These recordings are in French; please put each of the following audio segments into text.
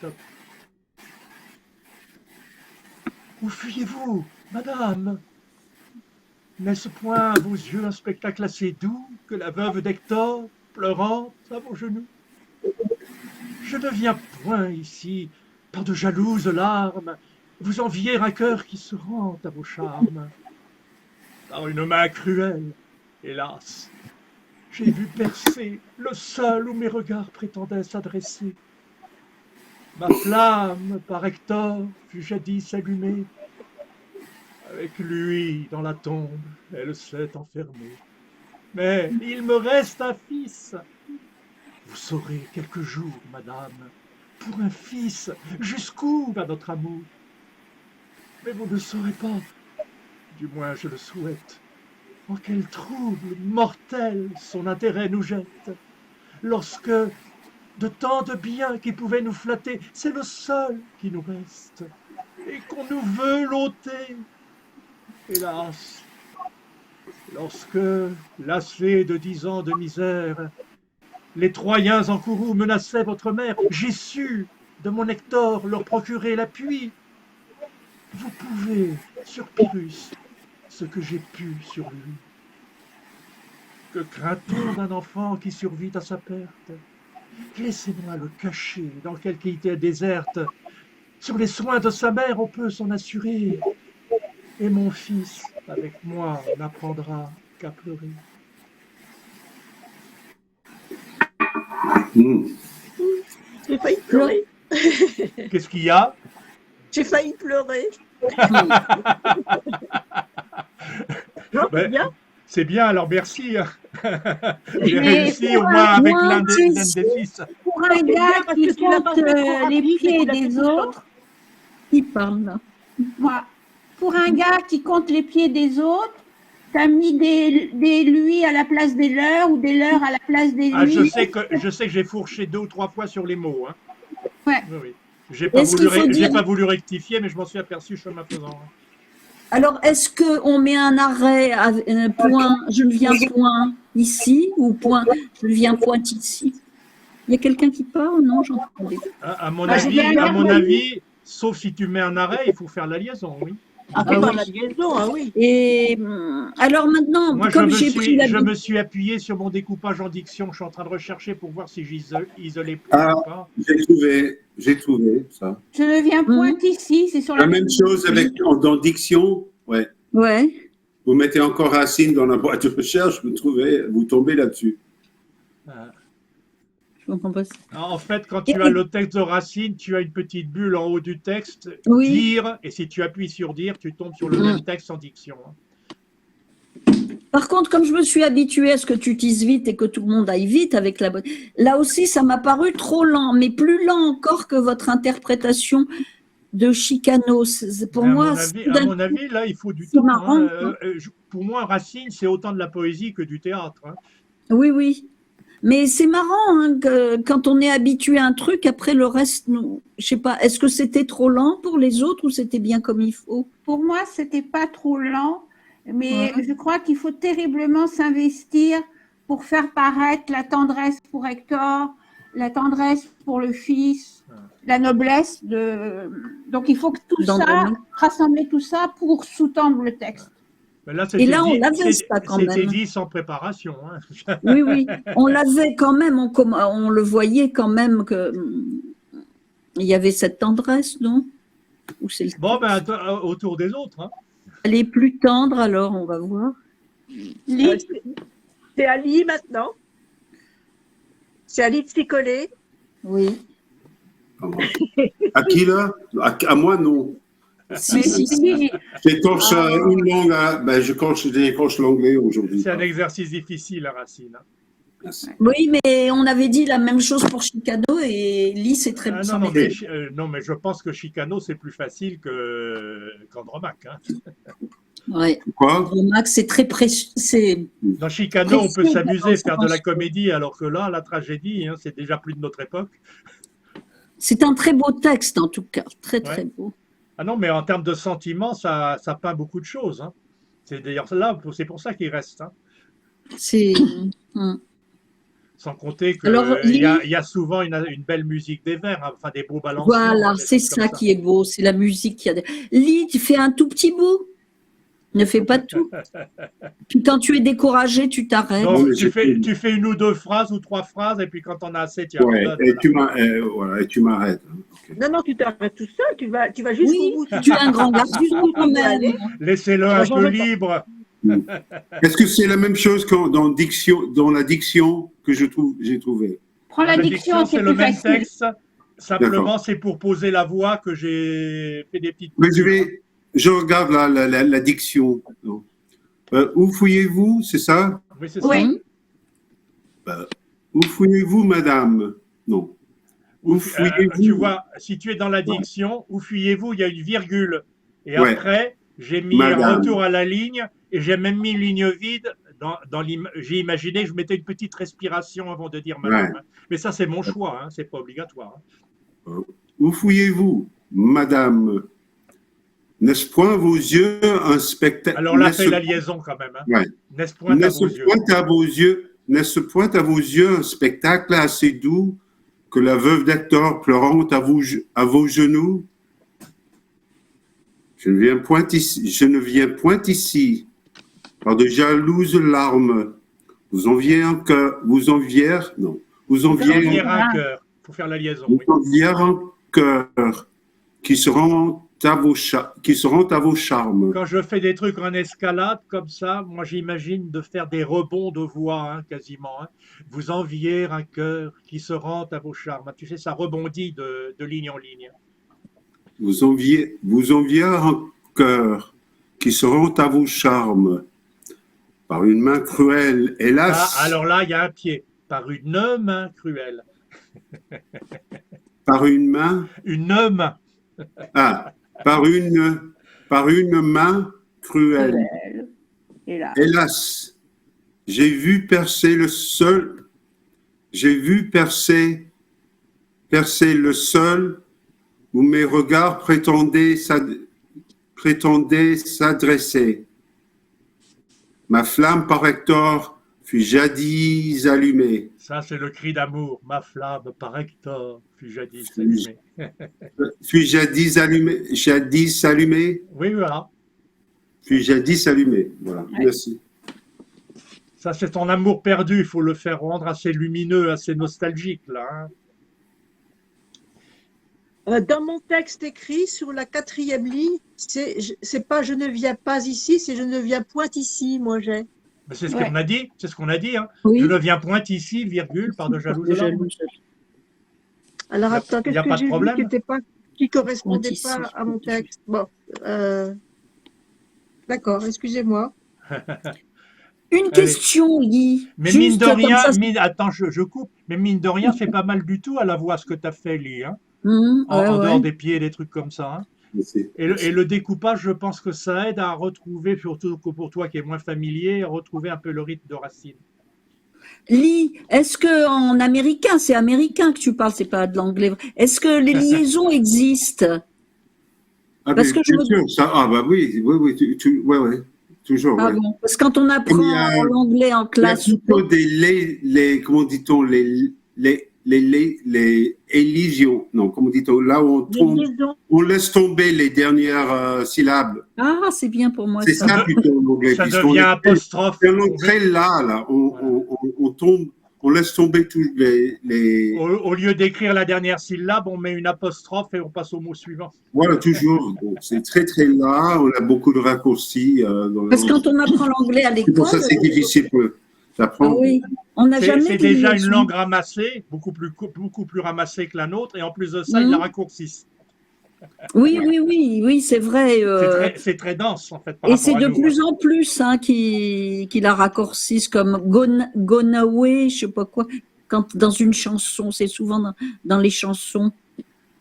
Stop. Où fuyez-vous, madame? N'est-ce point à vos yeux un spectacle assez doux que la veuve d'Hector, pleurante à vos genoux? Je ne viens point ici par de jalouses larmes vous envier un cœur qui se rend à vos charmes. Par une main cruelle, hélas, j'ai vu percer le seul où mes regards prétendaient s'adresser. Ma flamme par Hector fut jadis allumée. Avec lui dans la tombe, elle s'est enfermée. Mais il me reste un fils. Vous saurez quelque jour, madame, pour un fils, jusqu'où va notre amour. Mais vous ne saurez pas, du moins je le souhaite, en quel trouble mortel son intérêt nous jette, lorsque, de tant de biens qui pouvaient nous flatter, c'est le seul qui nous reste, et qu'on nous veut l'ôter. Hélas, lorsque, lassés de 10 ans de misère, les Troyens en courroux menaçaient votre mère, j'ai su de mon Hector leur procurer l'appui. Vous pouvez, sur Pyrrhus, ce que j'ai pu sur lui. Que craint-on d'un enfant qui survit à sa perte? Laissez-moi le cacher dans quelque île déserte. Sur les soins de sa mère, on peut s'en assurer. Et mon fils, avec moi, n'apprendra qu'à pleurer. J'ai failli pleurer. Qu'est-ce qu'il y a? J'ai failli pleurer. Non, c'est bien. C'est bien, alors merci. J'ai réussi au moins avec l'un des fils. Pour un gars qui compte les pieds des autres, Qui parle là? moi, pour un gars qui compte les pieds des autres, t'as mis des lui à la place des leurs ou des leurs à la place des lui. Ah, je sais que j'ai fourché 2 ou 3 fois sur les mots. Hein. Ouais. Oui, oui. J'ai pas voulu rectifier, mais je m'en suis aperçu chemin faisant. Alors, est-ce qu'on met un arrêt à point, je ne viens point ici, ou point, je ne viens point ici? Il y a quelqu'un qui parle? Non, j'entendais. À mon avis, sauf si tu mets un arrêt, il faut faire la liaison, oui. Ah, Ah oui. oui. La liaison, ah oui. Et alors maintenant, Moi, comme je j'ai pris la me suis appuyé sur mon découpage en diction. Je suis en train de rechercher pour voir si j'isolais plus ou pas. J'ai trouvé ça. Je ne viens point ici, c'est sur La même chose avec dans diction, ouais. Ouais. Vous mettez encore Racine dans la boîte de recherche, vous tombez là-dessus. Je comprends pas ça. En fait, quand tu as le texte de Racine, tu as une petite bulle en haut du texte, Oui. dire, et si tu appuies sur dire, tu tombes sur le même texte en diction. Par contre, comme je me suis habituée à ce que tu dises vite et que tout le monde aille vite avec la bonne, là aussi, ça m'a paru trop lent, mais plus lent encore que votre interprétation de Chicano. Pour moi, à mon avis, là, il faut du temps. Marrant, pour moi, Racine, c'est autant de la poésie que du théâtre. Hein. Oui, oui. Mais c'est marrant hein, que quand on est habitué à un truc, après le reste, je sais pas. Est-ce que c'était trop lent pour les autres ou c'était bien comme il faut? Pour moi, c'était pas trop lent, mais je crois qu'il faut terriblement s'investir pour faire paraître la tendresse pour Hector, la tendresse pour le fils, la noblesse de. Donc il faut que tout ça, rassembler tout ça pour sous-tendre le texte. Là, et là, on l'avait ça quand même. C'était dit sans préparation. Hein. Oui, oui. On l'avait quand même, on le voyait quand même que il y avait cette tendresse, non? Ou bon, autour des autres. Hein. Elle est plus tendre, alors, on va voir. C'est Ali maintenant. C'est Ali de s'y coller. Oui. À qui là? À moi, non. Si. J'écorche une langue, j'écorche l'anglais aujourd'hui. C'est un exercice difficile, la Racine. Oui, mais on avait dit la même chose pour Chicano et Lee, c'est très bien. Non, mais je pense que Chicano, c'est plus facile qu'Andromaque. Hein. Oui. Andromaque, c'est très précis. Dans Chicano, on peut s'amuser, faire de la comédie, alors que là, la tragédie, hein, c'est déjà plus de notre époque. C'est un très beau texte, en tout cas. Très, très beau. Ah non, mais en termes de sentiments, ça peint beaucoup de choses. Hein. C'est d'ailleurs là, c'est pour ça qu'il reste. Hein. C'est Sans compter Alors, qu'il Lily, y a souvent une belle musique des vers, hein, enfin des beaux balancements, voilà, des c'est choses comme ça ça. qui est beau, c'est la musique qui a. Lis, tu fais un tout petit bout, ne fais pas tout. Puis quand tu es découragé, tu t'arrêtes. Non, Donc, mais tu fais une ou deux phrases ou trois phrases, et puis quand on a assez, tu ouais, abandonnes. et Voilà. voilà, et tu m'arrêtes. Hein. Ok. Non, non, tu t'arrêtes tout seul, tu vas jusqu'au Oui, bout. Si tu es un grand jusqu'au garçon bout quand tu veux aller, même. Laissez-le on va un peu changer pas. libre. Est-ce que c'est la même chose dans la diction que j'ai trouvé? Prends Dans la la diction, diction, c'est c'est le plus même facile. texte. Simplement, c'est pour poser la voix que j'ai fait des petites Mais coupures. je regarde la diction. Non. Où fouillez-vous, c'est ça? Oui, c'est Oui. ça. Où fouillez-vous, madame? Non. Où Tu fouillez-vous? vois, si tu es dans la diction, où fuyez-vous, il y a une virgule. Et Ouais, après, j'ai mis un madame. retour à la ligne et j'ai même mis une ligne vide. J'ai imaginé que je mettais une petite respiration avant de dire madame. Ouais. Hein. Mais ça, c'est mon choix, hein, c'est pas obligatoire. Hein. Où fouillez-vous, madame? N'est-ce point vos yeux un spectacle? Alors là, fais la liaison quand même. Hein. Ouais. N'est-ce point à vos yeux? N'est-ce point à vos yeux un spectacle assez doux que la veuve d'Hector pleurant à vos genoux? Je ne viens point ici par de jalouses larmes. Vous enviez un cœur, vous enviez un cœur. Il faut faire la liaison. Oui. un cœur qui se rend à vos charmes. Quand je fais des trucs en escalade comme ça, moi j'imagine de faire des rebonds de voix, hein, quasiment. Hein. Vous enviez un cœur qui se rend à vos charmes. Tu sais, ça rebondit de ligne en ligne. Vous enviez un cœur qui se rend à vos charmes par une main cruelle, hélas. Ah, alors là, il y a un pied. Par une main cruelle. Par une main. Une main. Ah, par une main cruelle. Hélas, j'ai vu percer le seul où mes regards prétendaient s'adresser. Ma flamme par Hector fut jadis allumée. Ça, c'est le cri d'amour. Ma flamme par Hector fut jadis allumée. Fut jadis allumée. Oui, voilà. Fut jadis allumée. Voilà, Ouais. merci. Ça, c'est ton amour perdu. Il faut le faire rendre assez lumineux, assez nostalgique, là. Hein. Dans mon texte écrit sur la 4e ligne, c'est pas je ne viens pas ici, c'est je ne viens point ici, moi j'ai. Mais c'est ce Ouais. qu'on a dit. C'est ce qu'on a dit. Hein. Oui. Je ne viens point ici, virgule, par de jalouses larmes. Alors Y a- attends, y a qu'est-ce pas que de j'ai vu problème. qui correspondait Point ici, pas à mon texte? Bon, d'accord, excusez-moi. Une question, Lis. Mais Juste mine de comme rien, ça. attends, je coupe. Mais mine de rien, c'est pas mal du tout à la voix ce que tu as fait, Lee. Hein. En Ouais, dehors ouais. des pieds, des trucs comme ça. Hein. Merci. Et le découpage, je pense que ça aide à retrouver, surtout pour toi qui est moins familier, à retrouver un peu le rythme de Racine. Lis, est-ce que en américain, c'est américain que tu parles, c'est pas de l'anglais. Est-ce que les liaisons existent? Ah, Parce mais que je bien me- sûr, ça, ah bah oui, ouais, toujours, Ah ouais. bon? Parce que quand on apprend Il y a- l'anglais en Il y a classe, plutôt comment dit-on, les élisions, non, comment dit-on, là où on laisse tomber les dernières syllabes. ah, c'est bien pour moi C'est ça. ça plutôt en anglais. Ça puisqu'on devient est- apostrophe. tellement très là, on laisse tomber tous les Au lieu d'écrire la dernière syllabe, on met une apostrophe et on passe au mot suivant. voilà, toujours. Donc, c'est très là, on a beaucoup de raccourcis. Parce que quand on apprend l'anglais à C'est pour l'école, ça que c'est difficile ah d'apprendre. oui, on n'a jamais C'est de déjà une liaison. langue ramassée, beaucoup plus ramassée que la nôtre, et en plus de ça, ils la raccourcissent. Oui, c'est vrai. C'est très dense, en fait. Par Et rapport c'est à de nous, plus hein. en plus hein, qui la raccourcissent comme Gone Away, je sais pas quoi. Quand dans une chanson, c'est souvent dans les chansons.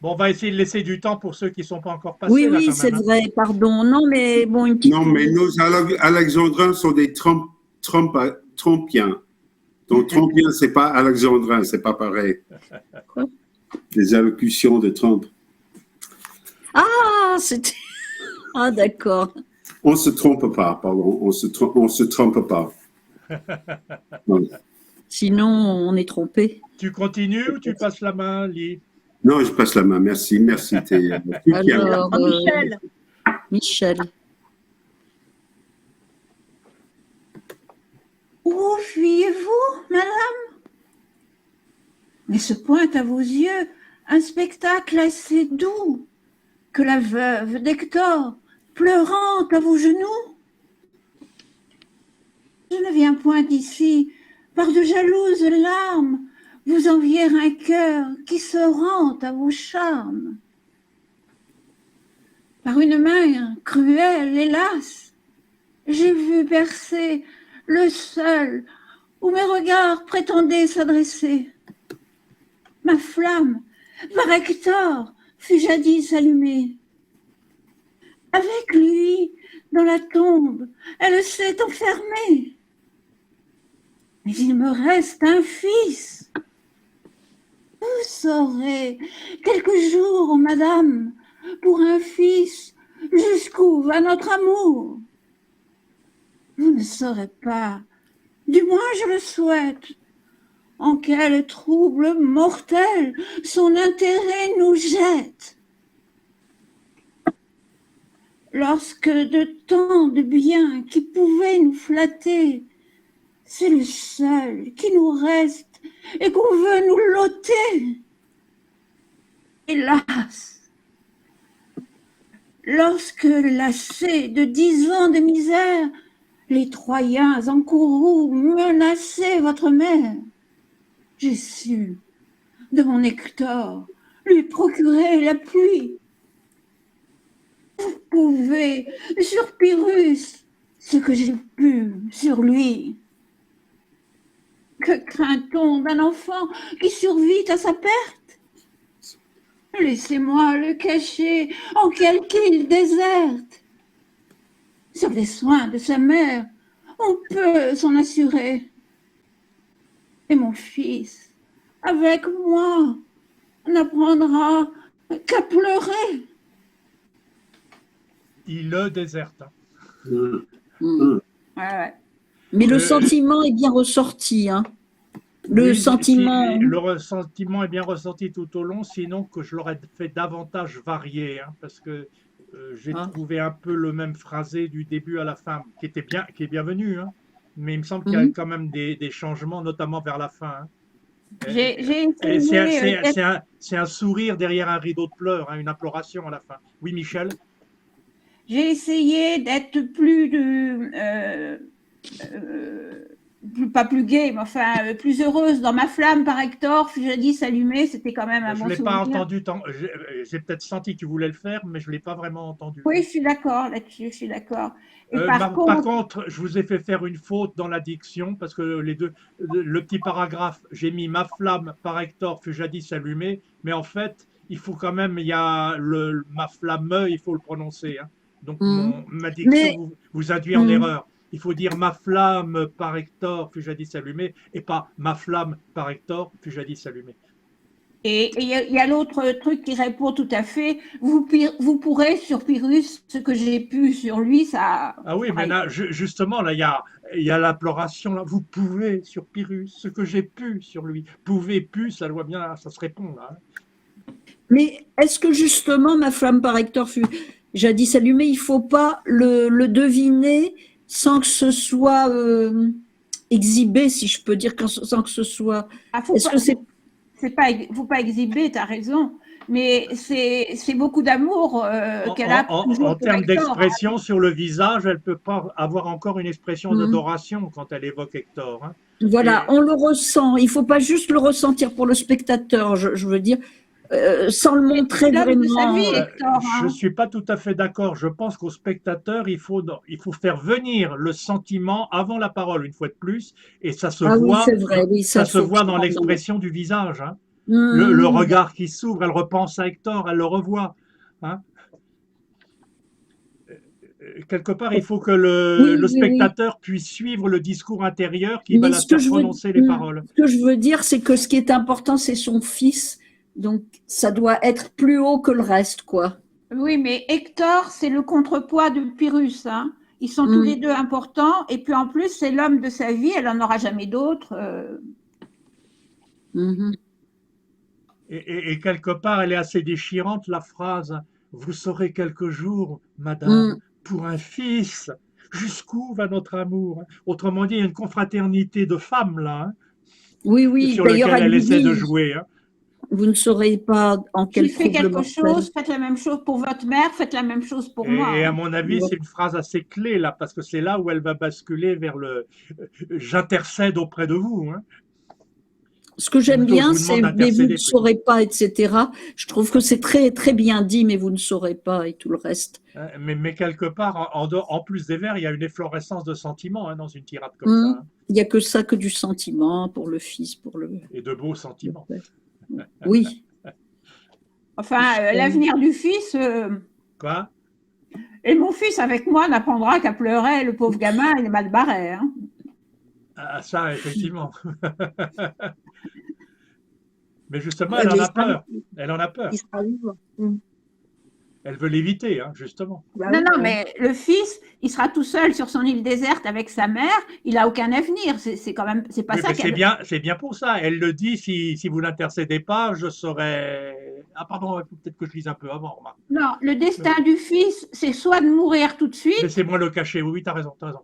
Bon, on va essayer de laisser du temps pour ceux qui ne sont pas encore passés. Oui, là, oui, quand c'est même, hein. vrai, pardon. Non, mais bon, une petite. Non, mais nos alexandrins sont des trompiens. Donc, trompien, c'est pas alexandrin, c'est pas pareil. Quoi? Les allocutions de Trump. Ah, c'était. Ah, d'accord. On se trompe pas, pardon. On se trompe pas. Voilà. Sinon, on est trompé. Tu continues ou tu passes la main, Lily? Non, je passe la main. Merci, merci. Alors, Michel, Michel. Où fuyez-vous, madame? Mais se pointe à vos yeux un spectacle assez doux que la veuve d'Hector, pleurant à vos genoux. Je ne viens point ici par de jalouses larmes vous envier un cœur qui se rend à vos charmes. Par une main cruelle, hélas, j'ai vu percer le seul où mes regards prétendaient s'adresser. Ma flamme, par Hector, fut jadis allumée. Avec lui, dans la tombe, elle s'est enfermée. Mais il me reste un fils. Vous saurez, quelque jour, madame, pour un fils, jusqu'où va notre amour. Vous ne saurez pas, du moins je le souhaite, en quel trouble mortel son intérêt nous jette. Lorsque de tant de biens qui pouvaient nous flatter, c'est le seul qui nous reste et qu'on veut nous l'ôter. Hélas, lorsque, lassés de 10 ans de misère, les Troyens en courroux menaçaient votre mère, j'ai su, de mon Hector, lui procurer l'appui. Vous pouvez sur Pyrrhus ce que j'ai pu sur lui. Que craint-on d'un enfant qui survit à sa perte? Laissez-moi le cacher en quelque île déserte. Sur les soins de sa mère, on peut s'en assurer. Et mon fils, avec moi, n'apprendra qu'à pleurer. Il le déserte. Ouais. Mais le sentiment est bien ressorti. Hein. Le Oui, sentiment. le ressentiment est bien ressenti tout au long, sinon que je l'aurais fait davantage varier, hein, parce que j'ai trouvé un peu le même phrasé du début à la fin, qui est bienvenu, hein, mais il me semble qu'il y a quand même des changements, notamment vers la fin. Hein. C'est un sourire derrière un rideau de pleurs, hein, une imploration à la fin. Oui, Michel? J'ai essayé d'être pas plus gaie, mais enfin plus heureuse dans ma flamme par Hector, fut jadis allumée, c'était quand même un bon souvenir. Je ne l'ai pas entendu, j'ai peut-être senti que tu voulais le faire, mais je ne l'ai pas vraiment entendu. Oui, je suis d'accord là-dessus, je suis d'accord. Par contre, je vous ai fait faire une faute dans la diction, parce que le petit paragraphe, j'ai mis ma flamme par Hector fut jadis allumée, mais en fait, il faut quand même, il y a ma flamme, il faut le prononcer. Hein. Donc, ma diction vous induit en erreur. Il faut dire ma flamme par Hector fut jadis allumée et pas ma flamme par Hector fut jadis allumée. Et il y a l'autre truc qui répond tout à fait. Vous pourrez sur Pyrrhus ce que j'ai pu sur lui, ça. Ah oui, mais là, justement, là, il y a l'imploration. Là. Vous pouvez sur Pyrrhus ce que j'ai pu sur lui. Pouvez, pu, ça doit bien, ça se répond là. Mais est-ce que justement ma flamme par Hector fut jadis allumée, il ne faut pas le deviner sans que ce soit exhibé, si je peux dire, sans que ce soit. Est-ce que c'est faut pas exhiber, tu as raison, mais c'est beaucoup d'amour qu'elle a. En termes d'expression sur le visage, elle ne peut pas avoir encore une expression d'adoration quand elle évoque Hector. Hein. Voilà, on le ressent. Il ne faut pas juste le ressentir pour le spectateur, je veux dire, sans le montrer vraiment. Je ne suis pas tout à fait d'accord. Je pense qu'au spectateur, il faut faire venir le sentiment avant la parole, une fois de plus, et ça se voit, ça se voit dans l'expression du visage. Hein. Le regard qui s'ouvre, elle repense à Hector, elle le revoit. Hein. Quelque part, il faut que le spectateur puisse suivre le discours intérieur qui va la faire prononcer les paroles. Ce que je veux dire, c'est que ce qui est important, c'est son fils. Donc, ça doit être plus haut que le reste, quoi. Oui, mais Hector, c'est le contrepoids de Pyrrhus. Hein. Ils sont tous les deux importants. Et puis, en plus, c'est l'homme de sa vie. Elle n'en aura jamais d'autre. Mhm. Et quelque part, elle est assez déchirante, la phrase « Vous saurez quelque jour, madame, Mm. pour un fils, jusqu'où va notre amour ?» Autrement dit, il y a une confraternité de femmes là, hein, Oui, oui. sur D'ailleurs, lequel elle elle lui essaie de dit, jouer. Hein. vous ne saurez pas en Qui quel fait trouble quelque chose, mortel. faites la même chose pour votre mère, faites la même chose pour moi. Et à Hein. mon avis, Ouais. c'est une phrase assez clé là, parce que c'est là où elle va basculer vers le j'intercède auprès de vous. Hein. Ce que Ou j'aime plutôt, je bien, vous c'est demande mais vous ne d'intercéder plutôt. saurez pas, etc. Je trouve que c'est très, très bien dit, mais vous ne saurez pas et tout le reste. Mais quelque part, en plus des vers, il y a une efflorescence de sentiments hein, dans une tirade comme ça. Hum. Hein, Il n'y a que ça, que du sentiment pour le fils, pour le et de beaux sentiments. père. Oui. Enfin, l'avenir du fils, Quoi? et mon fils avec moi n'apprendra qu'à pleurer, le pauvre gamin, il est mal barré. Hein. Ah, ça, effectivement. Mais justement, Ouais, elle en mais a peur. Elle en a peur. il sera vivant. Elle veut l'éviter, hein, justement. Bah Non, oui, non, mais le fils, il sera tout seul sur son île déserte avec sa mère, il n'a aucun avenir. C'est quand même, c'est pas Oui, ça mais qu'elle. c'est bien pour ça. Elle le dit, si vous n'intercédez pas, je serai... Ah pardon, il faut peut-être que je lise un peu avant, remarque. Non, le destin du fils, c'est soit de mourir tout de suite, Laissez-moi le cacher. Oui, oui, t'as raison, t'as raison.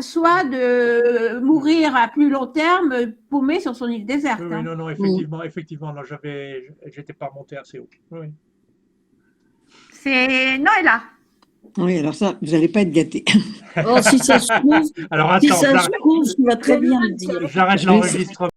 soit de mourir à plus long terme, paumé sur son île déserte. Oui, oui, Hein. non, non, effectivement, non, j'étais pas remonté assez haut. Oui, oui. C'est Noëlla. Oui, alors ça, vous n'allez pas être gâtés. Oh, si ça se trouve, Alors si attends, ça se trouve, il va très bien le dire. j'arrête Je vais- l'enregistrement.